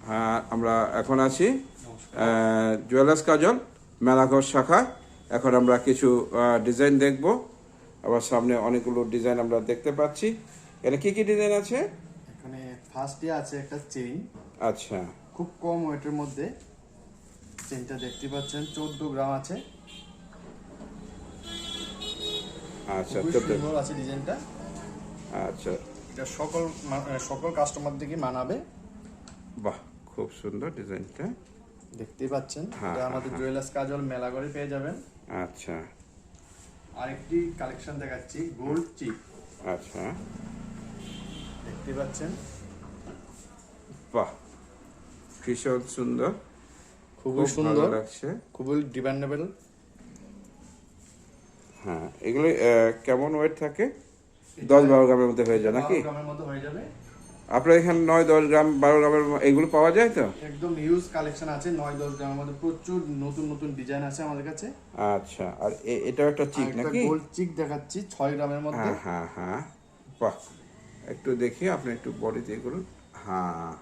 হ্যাঁ, আমরা এখন আছি জুয়েলার্স কাজল মেলাঘর শাখা। এখন আমরা কিছু ডিজাইন দেখব। আবার সামনে অনেকগুলো ডিজাইন আমরা দেখতে পাচ্ছি। এখানে কি কি ডিজাইন আছে? এখানে ফার্স্টে আছে একটা চেইন, আচ্ছা, খুব কম ওয়েটের মধ্যে। চেইনটা দেখতে পাচ্ছেন 14 গ্রাম আছে। আচ্ছা, খুবই 14 সুন্দর আছে ডিজাইনটা। আচ্ছা, এটা সকল কাস্টমারদেরকে মানাবে। বাহ, খুব সুন্দর ডিজাইনটা। দেখতেই পাচ্ছেন, হ্যাঁ, এটা হ্যাঁ, আমাদের হ্যাঁ। জুয়েলার্স কাজল মেলাঘরে পেয়ে যাবেন। আচ্ছা, আরেকটি কালেকশন দেখাচ্ছি, গোল্ড চিপ। আচ্ছা, দেখতে পাচ্ছেন, বাহ, ভীষণ সুন্দর, খুবই খুব সুন্দর, ভালো লাগছে। খুবই ডিমান্ডেবল। হ্যাঁ, এগুলো কেমন ওয়েট থাকে? 10-12 গ্রামের মধ্যে হয়ে যায় নাকি? 12 গ্রামের মধ্যে হয়ে যাবে। আপনার এখানে 9-10 গ্রাম 12 গ্রামের এগুলো পাওয়া যায় তো? একদম হিউজ কালেকশন আছে, 9-10 গ্রামের মধ্যে প্রচুর নতুন নতুন ডিজাইন আছে আমাদের কাছে। আচ্ছা, আর এটাও একটা চিক নাকি? গোল্ড চিক দেখাচ্ছি 6 গ্রামের মধ্যে। হ্যাঁ, হ্যাঁ, হ্যাঁ, বাহ, একটু দেখি, আপনি একটু বডি দিয়ে করুন। হ্যাঁ,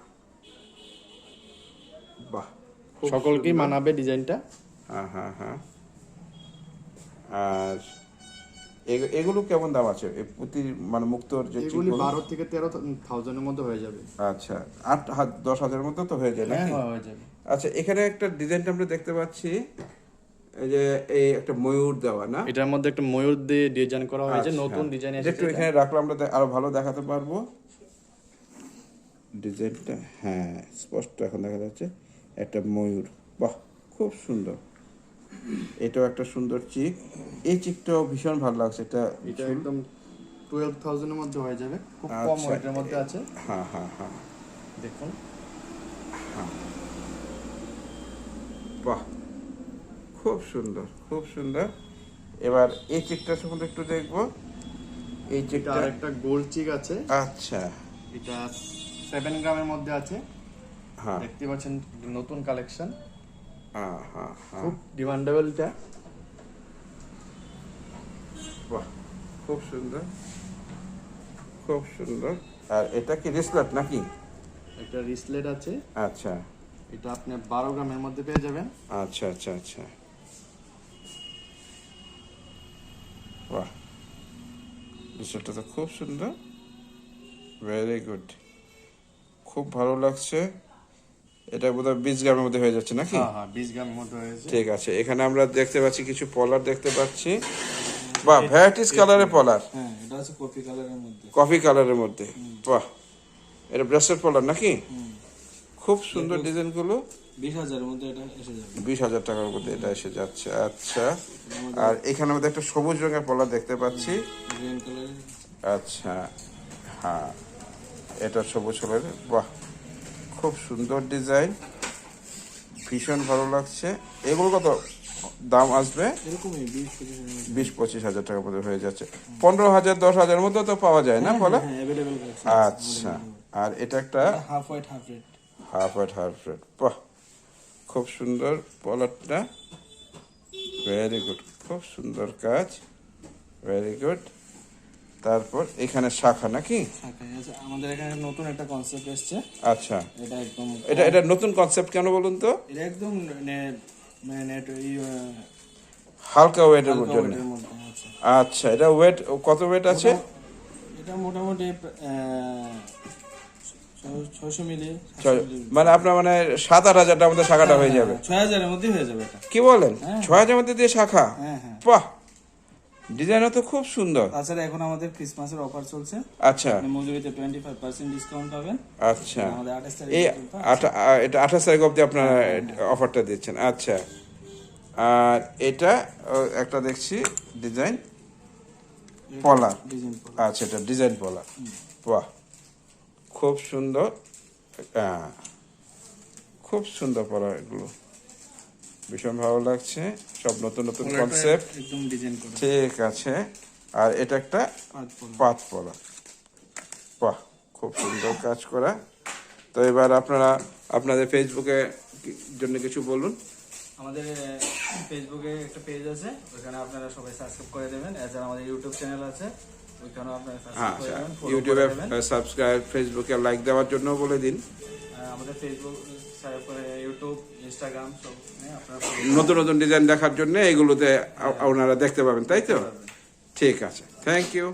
বাহ, খুব সকলকেই সুন্দর। মানাবে ডিজাইনটা। হ্যাঁ, হ্যাঁ, হ্যাঁ। আর এগুলো কেমন দাম আছে? প্রতি মানে মুক্তোর যে এগুলি চিকগুলো? 12 থেকে 13,000 এর মধ্যে হয়ে যাবে। আচ্ছা, 8-10 হাজারের মতো তো হয়ে যায় নাকি? হ্যাঁ, হয়ে যাবে। আচ্ছা, এখানে একটা ডিজাইনটা আমরা দেখতে পাচ্ছি, এই যে এই একটা ময়ূর দেওয়া না? এটার মধ্যে একটা ময়ূর দিয়ে ডিজাইন করা হয়েছে, আচ্ছা, নতুন ডিজাইন এটা এসেছে। একটু এখানে রাখলে আমরা আরো ভালো দেখাতে পারবো ডিজাইনটা। হ্যাঁ, স্পষ্ট এখন দেখা যাচ্ছে একটা ময়ূর। বাহ, খুব সুন্দর। এটাও একটা সুন্দর চিক। এই চিকটাও ভীষণ ভালো লাগছে। এটা একদম 12,000 এর মধ্যে হয়ে যাবে, খুব কম আচ্ছা, ওয়েটের মধ্যে আছে। হ্যাঁ, হ্যাঁ, হ্যাঁ, দেখুন, বাহ, খুব সুন্দর, খুব সুন্দর। এবার এই চিকটা সম্বন্ধে একটু দেখবো। এই এটা চিকটা, আরেকটা গোল্ড চিক আছে। আচ্ছা, এটা 7 গ্রামের মধ্যে আছে। হ্যাঁ, দেখতে পাচ্ছেন, নতুন কালেকশন, হ্যাঁ, হ্যাঁ, হ্যাঁ, খুব ডিমান্ডেবল এটা। বাহ, খুব সুন্দর, খুব সুন্দর। আর এটা কি রিসলেট নাকি? একটা রিসলেট আছে, আচ্ছা, এটা আপনি 12 গ্রামের মধ্যে পেয়ে যাবেন। আচ্ছা, আচ্ছা, আচ্ছা, বাহ, রিসলেটটা তো খুব সুন্দর, ভেরি গুড, খুব ভালো লাগছে। এটা বোধহয় 20 গ্রামের মধ্যে হয়ে যাচ্ছে নাকি? হ্যাঁ, হ্যাঁ, 20 গ্রামের মধ্যে হয়েছে। ঠিক আছে, এখানে আমরা দেখতে পাচ্ছি কিছু পলার দেখতে পাচ্ছি। বাহ, ভ্যারাইটিস কালারের পলার, হ্যাঁ, এটা আছে কফি কালারের মধ্যে। কফি কালারের মধ্যে। বাহ, এটা ব্রেসলেট পলার নাকি? খুব সুন্দর ডিজাইনগুলো। 20,000 এর মধ্যে এটা এসে যাবে। 20,000 টাকার মধ্যে এটা এসে যাচ্ছে। আচ্ছা, আর এখানে মধ্যে একটা সবুজ রঙের পলার দেখতে পাচ্ছি। গ্রিন কালারের। আচ্ছা, হ্যাঁ, এটা সবুজ কালারের। বাহ, খুব সুন্দর ডিজাইন, ভীষণ ভালো লাগছে। এগুলো কত দাম আসবে? এরকমই 20-25 হাজার টাকার মধ্যে হয়ে যাচ্ছে। 15,000-10,000 মধ্যে তো পাওয়া যায় না পলা? अवेलेबल আচ্ছা, আর এটা একটা half white half red. Half white half red. বাহ, খুব সুন্দর পলারটা, ভেরি গুড, খুব সুন্দর কাজ, ভেরি গুড। তারপর এখানে শাখা নাকি? আমাদের এখানে নতুন একটা কনসেপ্ট এসেছে। আচ্ছা, এটা একদম এটা নতুন কনসেপ্ট কেন বলুন তো? এটা একদম নেট হালকা ওয়েটের মধ্যে। মধ্যে আছে। আচ্ছা, এটা ওয়েট কত ওয়েট আছে? এটা মোটামুটি 600 মিলি। মানে আপনার মানে 7-8 হাজার টাকার মধ্যে শাখাটা হয়ে যাবে? 6,000 এর মধ্যে হয়ে যাবে এটা। কি বলেন? 6,000 মধ্যে দিয়ে শাখা? হ্যাঁ, হ্যাঁ। বাহ, ডিজাইনও তো খুব সুন্দর। তাছাড়া এখন আমাদের ক্রিসমাসের অফার চলছে। আচ্ছা, আপনি মজুরিতে 25% ডিসকাউন্ট পাবেন। আচ্ছা, আমাদের 28 এই তারিখ এটা 28 তারিখ অবধি আপনারা অফারটা দিচ্ছেন। আচ্ছা, আর এটা একটা দেখছি ডিজাইন পলার। ডিজাইন আচ্ছা, এটা ডিজাইন পলার। বাহ, খুব সুন্দর, খুব সুন্দর পলার এগুলো, ভীষণ ভালো লাগছে। সব নতুন নতুন কনসেপ্ট। একদম ডিজাইন করা। ঠিক আছে, আর এটা একটা পাত পলা। বাহ, খুব সুন্দর কাজ করা। তো এবার আপনারা আপনাদের ফেসবুকে জন্য কিছু বলুন। আমাদের ফেসবুকে একটা পেজ আছে, ওখানে আপনারা সবাই সাবস্ক্রাইব করে দেবেন। এছাড়া আমাদের ইউটিউব চ্যানেল আছে, ওইখানেও আপনারা সাবস্ক্রাইব করে দেবেন, ফলো করে ইউটিউবে দেবেন। সাবস্ক্রাইব, ফেসবুকে লাইক দেওয়ার জন্য বলে দিন। আমাদের ফেসবুক, ইউটিউব, ইনস্টাগ্রাম সব আপনারা নতুন নতুন ডিজাইন দেখার জন্য এগুলোতে ওনারা দেখতে পাবেন, তাই তো? ঠিক আছে, থ্যাংক ইউ।